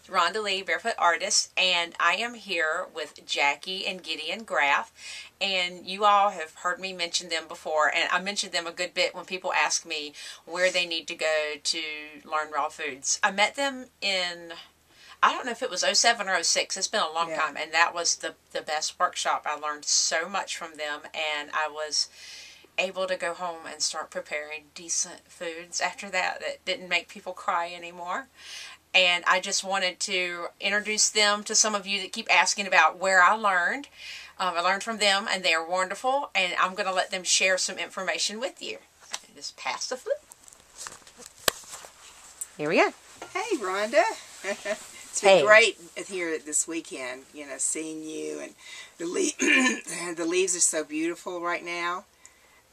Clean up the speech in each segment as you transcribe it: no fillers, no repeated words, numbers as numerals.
Rhonda BarefootArtist, and I am here with Jackie and Gideon Graff. And you all have heard me mention them before, and I mention them a good bit when people ask me where they need to go to learn raw foods. I met them in, I don't know if it was '07 or '06. It's been a long time, and that was the best workshop. I learned so much from them, and I was able to go home and start preparing decent foods after that didn't make people cry anymore. And I just wanted to introduce them to some of you that keep asking about where I learned. I learned from them, and they are wonderful, and I'm going to let them share some information with you. Just pass the food. Here we go. Hey, Rhonda. It's been great here this weekend, seeing you, and the leaves are so beautiful right now.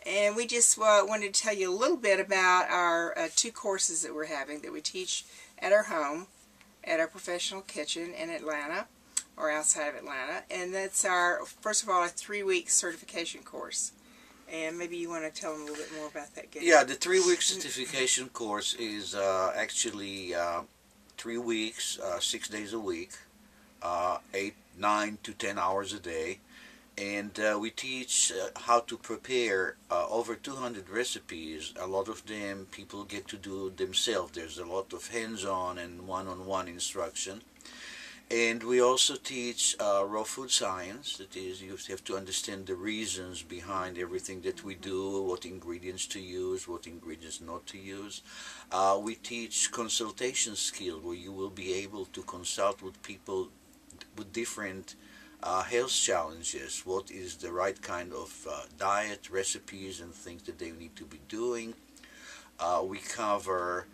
And we just wanted to tell you a little bit about our 2 courses that we're having that we teach at our home, at our professional kitchen in Atlanta, or outside of Atlanta. And that's first of all, a 3-week certification course. And maybe you want to tell them a little bit more about that, Gideon. Yeah, the 3-week certification course is actually 3 weeks, 6 days a week, 9 to 10 hours a day. And we teach how to prepare over 200 recipes. A lot of them people get to do themselves. There's a lot of hands-on and one-on-one instruction. And we also teach raw food science. That is, you have to understand the reasons behind everything that we do, what ingredients to use, what ingredients not to use. We teach consultation skill, where you will be able to consult with people with different health challenges. What is the right kind of diet, recipes, and things that they need to be doing. We cover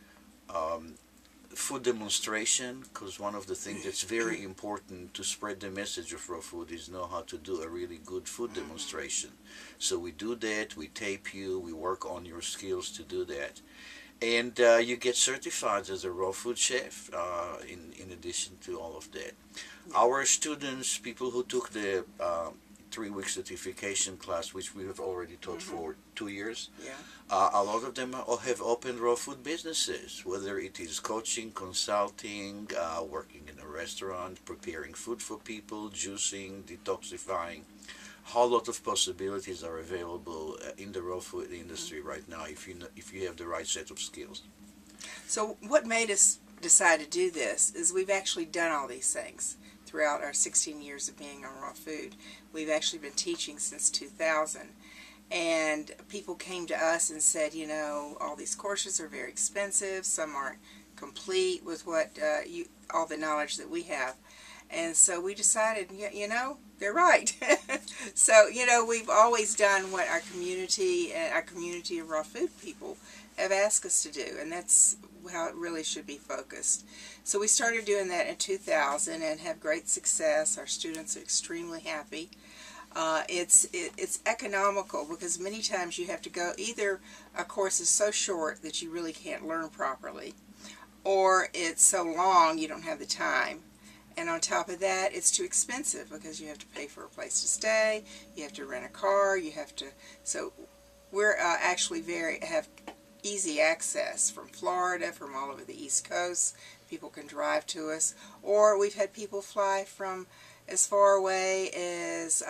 food demonstration, because one of the things that's very important to spread the message of raw food is know how to do a really good food demonstration. So we do that, we tape you, we work on your skills to do that. And you get certified as a raw food chef in addition to all of that. Our students, people who took the 3-week certification class, which we have already taught for 2 years, a lot of them have opened raw food businesses, whether it is coaching, consulting, working in a restaurant, preparing food for people, juicing, detoxifying. A whole lot of possibilities are available in the raw food industry right now if you have the right set of skills. So what made us decide to do this is we've actually done all these things throughout our 16 years of being on raw food. We've actually been teaching since 2000, and people came to us and said, all these courses are very expensive, some aren't complete with what all the knowledge that we have. And so we decided, they're right. So, we've always done what our community of raw food people have asked us to do, and that's how it really should be focused. So we started doing that in 2000 and have great success. Our students are extremely happy. It's economical, because many times you have to go, either a course is so short that you really can't learn properly, or it's so long you don't have the time. And on top of that, it's too expensive, because you have to pay for a place to stay, you have to rent a car, so we're actually have easy access from Florida, from all over the East Coast. People can drive to us, or we've had people fly from as far away as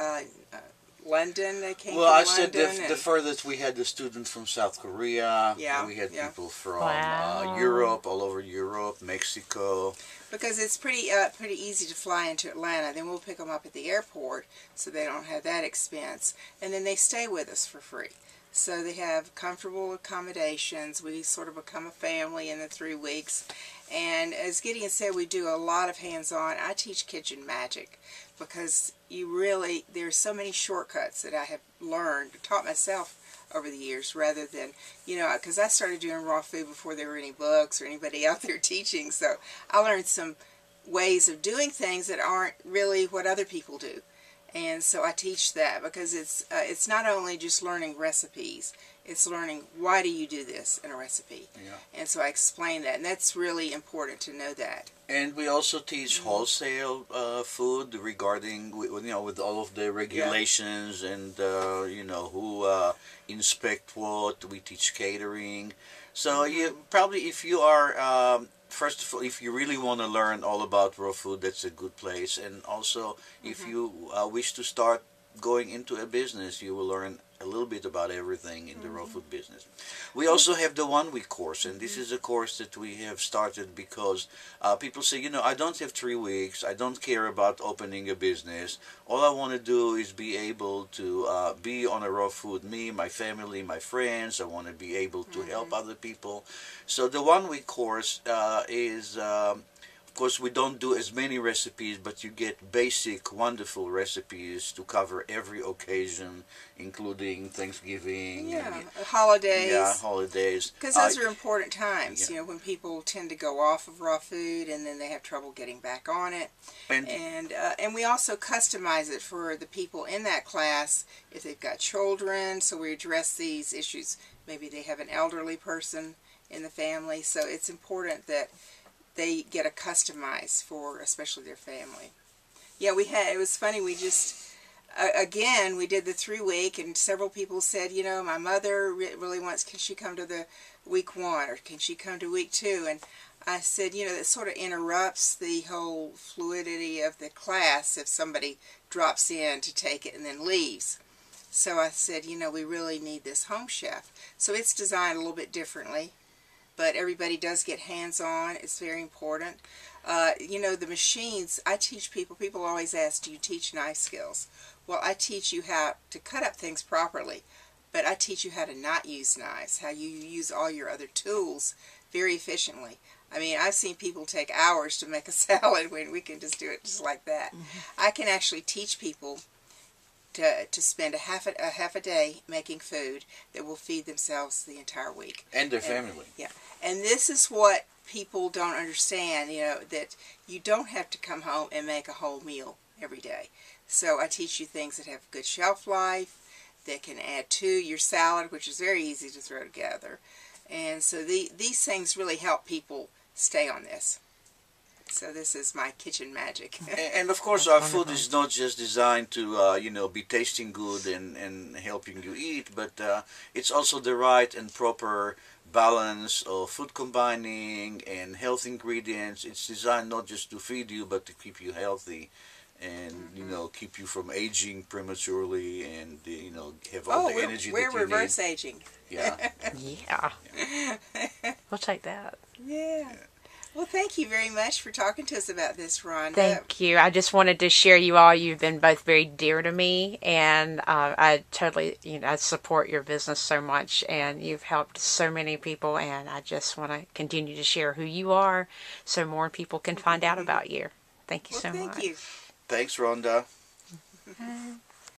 London. They came from London. Well, I said the furthest we had the students from South Korea. Yeah, we had people from Wow. Europe, all over Europe, Mexico. Because it's pretty easy to fly into Atlanta. Then we'll pick them up at the airport, so they don't have that expense. And then they stay with us for free. So they have comfortable accommodations. We sort of become a family in the 3 weeks. And as Gideon said, we do a lot of hands-on. I teach kitchen magic, because there's so many shortcuts that I have taught myself over the years, rather than, because I started doing raw food before there were any books or anybody out there teaching. So I learned some ways of doing things that aren't really what other people do. And so I teach that, because it's not only just learning recipes, it's learning why do you do this in a recipe. Yeah. And so I explain that, and that's really important to know that. And we also teach wholesale food regarding, with all of the regulations and, who inspect what. We teach catering. So you probably, if you are first of all, if you really want to learn all about raw food, that's a good place. And also, if you wish to start going into a business, you will learn a little bit about everything in the raw food business. We also have the 1-week course, and this is a course that we have started because people say, I don't have 3 weeks, I don't care about opening a business. All I want to do is be able to be on a raw food, me, my family, my friends. I want to be able to help other people. So the 1-week course is... of course, we don't do as many recipes, but you get basic, wonderful recipes to cover every occasion, including Thanksgiving. And holidays. Yeah, holidays. Because those are important times, yeah. when people tend to go off of raw food and then they have trouble getting back on it. And we also customize it for the people in that class if they've got children, so we address these issues. Maybe they have an elderly person in the family, so it's important that they get a customized for especially their family. Yeah, it was funny, we just, again, we did the 3-week and several people said, my mother really wants, can she come to the week 1 or can she come to week 2? And I said, that sort of interrupts the whole fluidity of the class if somebody drops in to take it and then leaves. So I said, we really need this home chef. So it's designed a little bit differently. But everybody does get hands-on. It's very important. The machines, I teach people always ask, do you teach knife skills? Well, I teach you how to cut up things properly, but I teach you how to not use knives, how you use all your other tools very efficiently. I mean, I've seen people take hours to make a salad when we can just do it just like that. I can actually teach people to spend a half a day making food that will feed themselves the entire week. And their family. Yeah. And this is what people don't understand, that you don't have to come home and make a whole meal every day. So I teach you things that have good shelf life, that can add to your salad, which is very easy to throw together. And so these things really help people stay on this. So this is my kitchen magic. And of course, our food is not just designed to, be tasting good and helping you eat, but it's also the right and proper balance of food combining and health ingredients. It's designed not just to feed you, but to keep you healthy and, keep you from aging prematurely and, have all the energy that you need. We're reverse aging. Yeah. Yeah. We'll take that. Yeah. Well, thank you very much for talking to us about this, Rhonda. Thank you. I just wanted to share you all. You've been both very dear to me, and I totally, I support your business so much, and you've helped so many people, and I just want to continue to share who you are so more people can find out about you. Thank you so much. Thank you. Thanks, Rhonda.